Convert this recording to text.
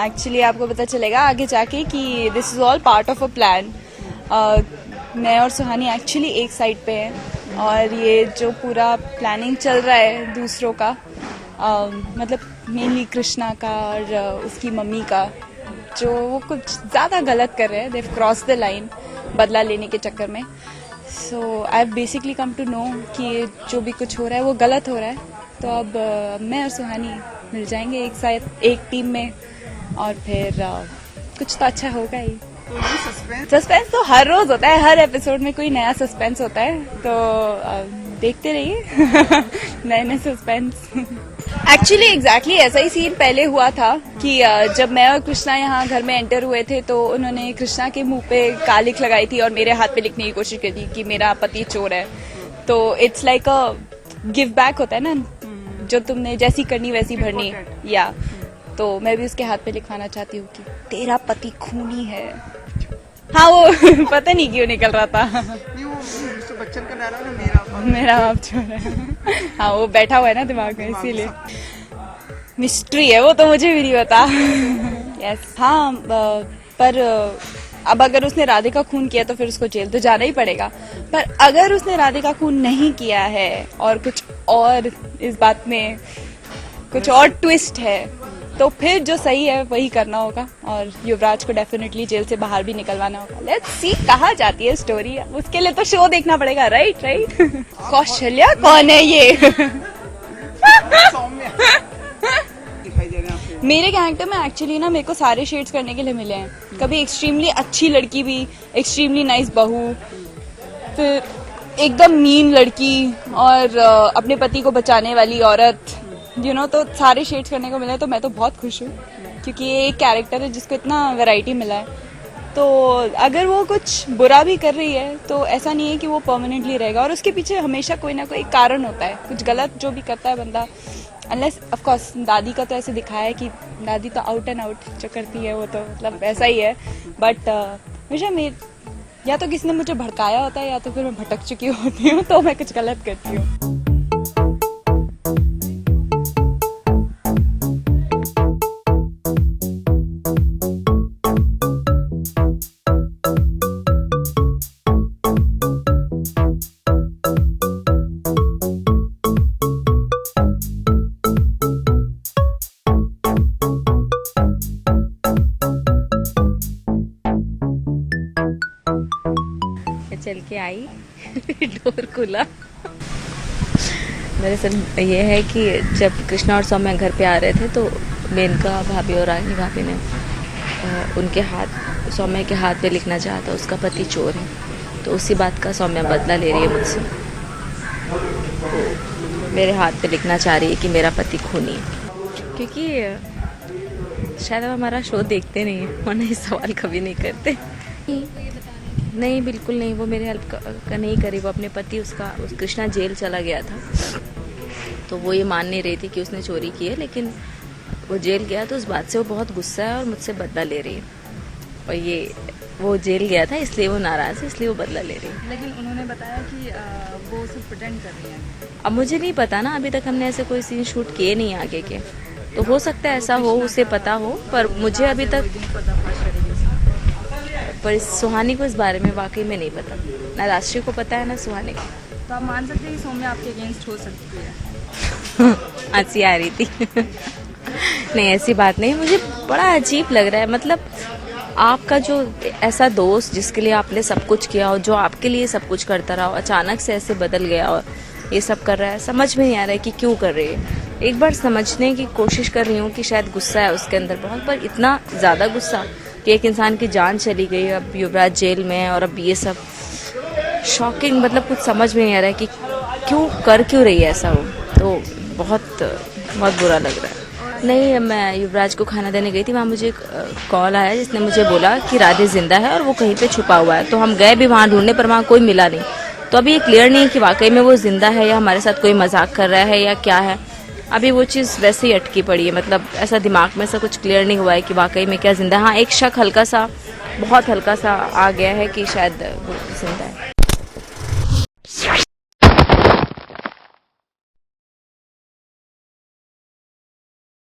Actually आपको पता चलेगा आगे जाके कि this is all part of a plan. मैं और सुहानी एक्चुअली एक साइड पे हैं और ये जो पूरा प्लानिंग चल रहा है दूसरों का, मतलब मेनली कृष्णा का और उसकी मम्मी का, जो वो कुछ ज़्यादा गलत कर रहे हैं। देव क्रॉस द लाइन बदला लेने के चक्कर में। So I basically come to know कि जो भी कुछ हो रहा है वो गलत हो रहा है। तो अब मैं और सुहानी मिल जाएंगे एक साथ एक टीम में और फिर कुछ तो अच्छा होगा ही। सस्पेंस तो हर रोज होता है, हर एपिसोड में कोई नया सस्पेंस होता है, तो देखते रहिए नए नए सस्पेंस। एक्चुअली एग्जैक्टली ऐसा ही सीन पहले हुआ था कि जब मैं और कृष्णा यहाँ घर में एंटर हुए थे तो उन्होंने कृष्णा के मुंह पे कालिख लगाई थी और मेरे हाथ पे लिखने की कोशिश की थी कि मेरा पति चोर है। तो it's like a give back होता है ना, जो तुमने जैसी करनी वैसी भरनी। या तो मैं भी उसके हाथ पे लिखवाना चाहती हूँ कि तेरा पति खूनी है। हाँ वो पता नहीं क्यों निकल रहा था। बच्चन का डायलॉग है, मेरा बाप चोर है। हाँ वो बैठा हुआ है ना दिमाग में, इसीलिए मिस्ट्री है वो, तो मुझे भी नहीं पता। यस हाँ, पर अब अगर उसने राधे का खून किया तो फिर उसको जेल तो जाना ही पड़ेगा। पर अगर उसने राधे का खून नहीं किया है और कुछ और इस बात में कुछ और ट्विस्ट है तो फिर जो सही है वही करना होगा और युवराज को डेफिनेटली जेल से बाहर भी निकलवाना होगा। लेट्स सी कहाँ जाती है स्टोरी। उसके लिए तो शो देखना पड़ेगा। राइट कौशल्या कौन है ये? मेरे कैरेक्टर में एक्चुअली ना मेरे को सारे शेड्स करने के लिए मिले हैं। कभी एक्सट्रीमली अच्छी लड़की भी, एक्सट्रीमली नाइस बहू, फिर एकदम मीन लड़की और अपने पति को बचाने वाली औरत, तो सारे शेड्स करने को मिला। तो मैं तो बहुत खुश हूँ क्योंकि ये एक कैरेक्टर है जिसको इतना वैरायटी मिला है। तो अगर वो कुछ बुरा भी कर रही है तो ऐसा नहीं है कि वो परमानेंटली रहेगा और उसके पीछे हमेशा कोई ना कोई कारण होता है। कुछ गलत जो भी करता है बंदा, अनलेस ऑफ कोर्स दादी का तो ऐसे दिखाया है कि दादी तो आउट एंड आउट जो करती है वो तो मतलब ऐसा ही है। बट हमेशा या तो किसी ने मुझे भड़काया होता है या तो फिर मैं भटक चुकी होती हूँ तो मैं कुछ गलत करती हूँ। चल के आई डोर खुला। दरअसल ये है कि जब कृष्णा और सौम्या घर पे आ रहे थे तो मेनका भाभी और रागिनी भाभी ने उनके हाथ, सौम्या के हाथ पे लिखना चाहा था उसका पति चोर है। तो उसी बात का सौम्या बदला ले रही है मुझसे। तो मेरे हाथ पे लिखना चाह रही है कि मेरा पति खूनी है, क्योंकि शायद हमारा शो देखते नहीं है वरना इस सवाल कभी नहीं करते। नहीं बिल्कुल नहीं, वो मेरे हेल्प का नहीं करी। वो अपने पति उस कृष्णा जेल चला गया था तो वो ये मान नहीं रही थी कि उसने चोरी की है, लेकिन वो जेल गया तो उस बात से वो बहुत गुस्सा है और मुझसे बदला ले रही है। और ये वो जेल गया था इसलिए वो नाराज़ है, इसलिए वो बदला ले रही है। लेकिन उन्होंने बताया कि वो सिर्फ प्रिटेंड कर रही है। अब मुझे नहीं पता ना, अभी तक हमने ऐसे कोई सीन शूट किए नहीं आगे के, तो हो सकता है ऐसा हो, उसे पता हो, पर मुझे अभी तक पर सुहानी को इस बारे में वाकई में नहीं पता। ना राष्ट्रीय को पता है ना सुहानी को। तो आप मान सकते हैं कि सौम्या आपके अगेंस्ट हो सकती है? हंसी आ रही थी। नहीं ऐसी बात नहीं, मुझे बड़ा अजीब लग रहा है। मतलब आपका जो ऐसा दोस्त जिसके लिए आपने सब कुछ किया हो, जो आपके लिए सब कुछ करता रहा हो, अचानक से ऐसे बदल गया और ये सब कर रहा है, समझ में नहीं आ रहा है कि क्यों कर रही है। एक बार समझने की कोशिश कर रही हूँ कि शायद गुस्सा है उसके अंदर बहुत, पर इतना ज़्यादा गुस्सा कि एक इंसान की जान चली गई, अब युवराज जेल में है और अब ये सब शॉकिंग, मतलब कुछ समझ में नहीं आ रहा है कि क्यों रही है ऐसा। वो तो बहुत बुरा लग रहा है। नहीं, मैं युवराज को खाना देने गई थी, वहाँ मुझे एक कॉल आया जिसने मुझे बोला कि राधे जिंदा है और वो कहीं पे छुपा हुआ है। तो हम गए भी वहाँ ढूंढने पर वहाँ कोई मिला नहीं। तो अभी ये क्लियर नहीं है कि वाकई में वो जिंदा है या हमारे साथ कोई मजाक कर रहा है या क्या है। अभी वो चीज़ वैसे ही अटकी पड़ी है, मतलब ऐसा दिमाग में ऐसा कुछ क्लियर नहीं हुआ है कि वाकई में क्या जिंदा है। हाँ, एक शक बहुत हल्का सा आ गया है कि शायद वो जिंदा है।